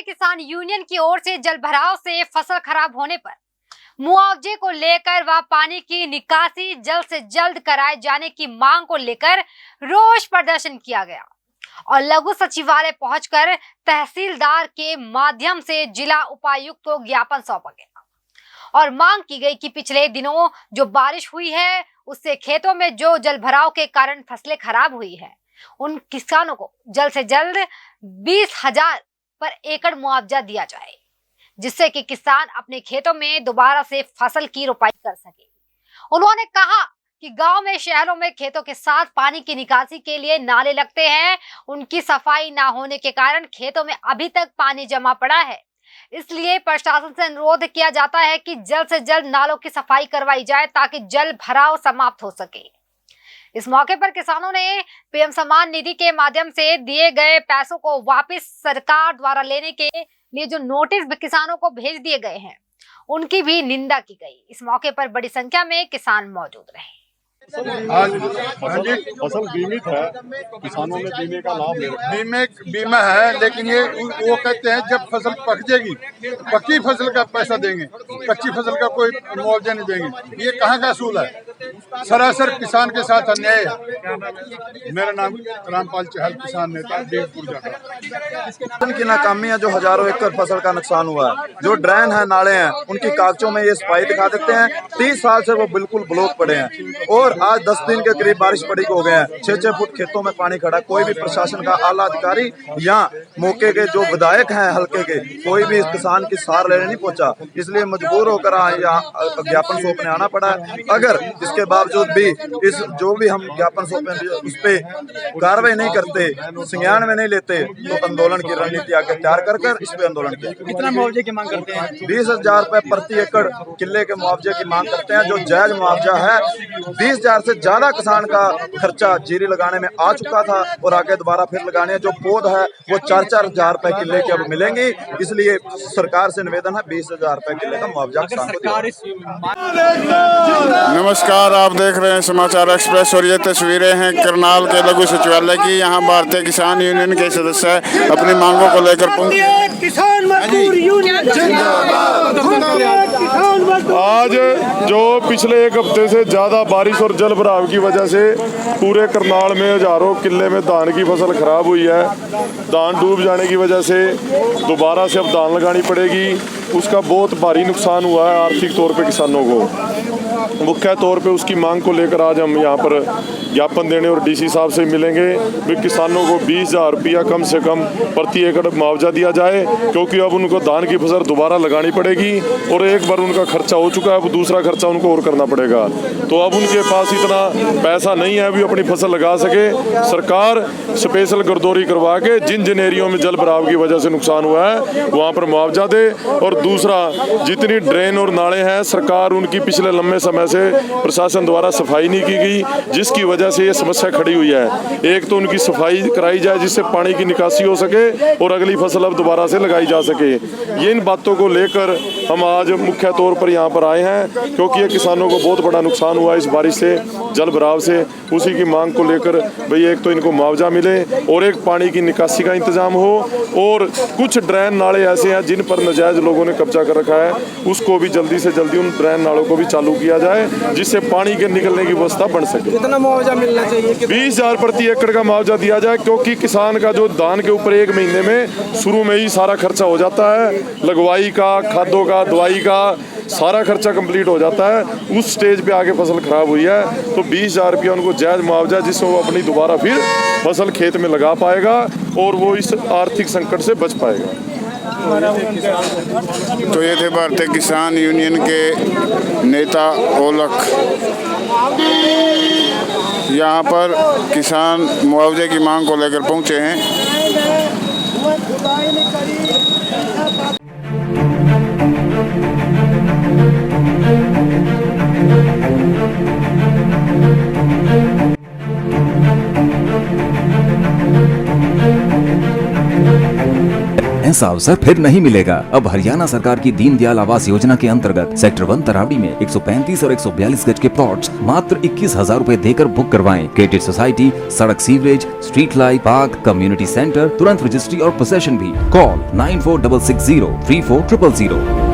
किसान यूनियन की ओर से जलभराव से फसल खराब होने पर मुआवजे को लेकर व पानी की निकासी जल्द से जल्द कराए जाने की मांग को लेकर रोष प्रदर्शन किया गया और लघु सचिवालय पहुंचकर तहसीलदार के माध्यम से जिला उपायुक्त को ज्ञापन सौंपा गया और मांग की गई कि पिछले दिनों जो बारिश हुई है उससे खेतों में जो जलभराव के कारण फसलें खराब हुई है उन किसानों को जल्द से जल्द 20,000 पर एकड़ मुआवजा दिया जाए, जिससे कि किसान अपने खेतों में दोबारा से फसल की रोपाई कर सके। उन्होंने कहा कि गांव में शहरों में खेतों के साथ पानी की निकासी के लिए नाले लगते हैं, उनकी सफाई ना होने के कारण खेतों में अभी तक पानी जमा पड़ा है। इसलिए प्रशासन से अनुरोध किया जाता है कि जल्द से जल्द नालों की सफाई करवाई जाए ताकि जल भराव समाप्त हो सके। इस मौके पर किसानों ने पीएम सम्मान निधि के माध्यम से दिए गए पैसों को वापस सरकार द्वारा लेने के लिए जो नोटिस किसानों को भेज दिए गए हैं उनकी भी निंदा की गई। इस मौके पर बड़ी संख्या में किसान मौजूद रहे। आज फसल बीमित है, किसानों ने बीमे का लाभ ले रखा है। बीमा है, लेकिन ये वो कहते हैं जब फसल पक जाएगी पक्की फसल का पैसा देंगे, कच्ची फसल का कोई मुआवजा नहीं देंगे। ये कहाँ का असूल है? सरासर किसान के साथ अन्याय है। मेरा नाम रामपाल चहल, किसान नेता देवपुर जाकर। की नाकामी है, जो हजारों एकड़ फसल का नुकसान हुआ है। जो ड्रेन है, नाले हैं, उनकी कागजों में ये सफाई दिखा देते हैं। 30 साल से वो बिल्कुल ब्लॉक पड़े हैं और आज 10 दिन के करीब बारिश पड़ी हो गए हैं। 6-6 फुट खेतों में पानी खड़ा। कोई भी प्रशासन का आला अधिकारी या मौके के जो विधायक हैं हल्के के, कोई भी इस किसान की सार लेने नहीं पहुंचा। इसलिए मजबूर होकर यहाँ ज्ञापन सौंपने आना पड़ा है। अगर इसके बावजूद भी इस जो भी हम ज्ञापन सौंपे उस पर कार्रवाई नहीं करते, संज्ञान में नहीं लेते, तो आंदोलन की रणनीति आगे तैयार कर इस पे आंदोलन किया। कितना मुआवजे की मांग करते हैं? 20,000 रुपए प्रति एकड़ किले के मुआवजे की मांग करते हैं, जो जायज मुआवजा है। 20,000 से ज्यादा किसान का खर्चा जीरी लगाने में आ चुका था और आगे दोबारा फिर लगाने जो पौध है वो 4-4 रुपए किले के अब मिलेंगे। इसलिए सरकार से निवेदन है 20,000 रुपए किले का मुआवजा किसान को। नमस्कार, आप देख रहे हैं समाचार एक्सप्रेस और ये तस्वीरें हैं करनाल के लघु सचिवालय की। यहाँ भारतीय किसान यूनियन के सदस्य अपनी मांगों को लेकर आज जो पिछले एक हफ्ते से ज्यादा बारिश और जल भराव की वजह से पूरे करनाल में हजारों किले में धान की फसल खराब हुई है। धान डूब जाने की वजह से दोबारा से अब धान लगानी पड़ेगी। उसका बहुत भारी नुकसान हुआ है आर्थिक तौर पे किसानों को। मुख्य तौर पे उसकी मांग को लेकर आज हम यहाँ पर ज्ञापन देने और डीसी साहब से मिलेंगे। वे किसानों को 20,000 रुपया कम से कम प्रति एकड़ मुआवजा दिया जाए, क्योंकि अब उनको धान की फसल दोबारा लगानी पड़ेगी और एक बार उनका खर्चा हो चुका है, अब दूसरा खर्चा उनको और करना पड़ेगा। तो अब उनके पास इतना पैसा नहीं है भी अपनी फसल लगा सके। सरकार स्पेशल गर्दौरी करवा के जिन जिन एरियो में जल भराव की वजह से नुकसान हुआ है वहाँ पर मुआवजा दे। और दूसरा, जितनी ड्रेन और नाले हैं सरकार उनकी पिछले लंबे समय से प्रशासन द्वारा सफाई नहीं की गई, जिसकी वजह से ये समस्या खड़ी हुई है। एक तो उनकी सफाई कराई जाए जिससे पानी की निकासी हो सके और अगली फसल अब दोबारा से लगाई जा सके। ये इन बातों को लेकर हम आज मुख्य तौर पर यहाँ पर आए हैं, क्योंकि ये किसानों को बहुत बड़ा नुकसान हुआ इस बारिश से, जल भराव से। उसी की मांग को लेकर भाई एक तो इनको मुआवजा मिले और एक पानी की निकासी का इंतजाम हो। और कुछ ड्रेन नाले ऐसे हैं जिन पर नाजायज लोगों ने कब्जा कर रखा है, उसको भी जल्दी से जल्दी उन ड्रेन नालों को भी चालू किया जाए जिससे पानी के निकलने की व्यवस्था बन सके। कितना मुआवजा मिलना चाहिए? 20,000 प्रति एकड़ का मुआवजा दिया जाए, क्योंकि किसान का जो धान के ऊपर एक महीने में शुरू में ही सारा खर्चा हो जाता है, लगवाई का, खादों का, दवाई का सारा खर्चा कंप्लीट हो जाता है। उस स्टेज पे आगे फसल खराब हुई है तो 20,000 रुपया उनको जायज मुआवजा, जिससे वो अपनी दोबारा फिर फसल खेत में लगा पाएगा और वो इस आर्थिक संकट से बच पाएगा। तो ये थे भारतीय किसान यूनियन के नेता ओलख। यहाँ पर किसान मुआवजे की मांग को लेकर पहुँचे हैं। ऐसा अवसर फिर नहीं मिलेगा। अब हरियाणा सरकार की दीनदयाल आवास योजना के अंतर्गत सेक्टर 1 तरावड़ी में 135 और 142 गज के प्लॉट्स मात्र 21,000 रूपए देकर बुक करवाएं। क्रेडिट सोसाइटी, सड़क, sewerage, street light, park, community centre, तुरंत रजिस्ट्री और पोसेशन भी। कॉल 9466034000।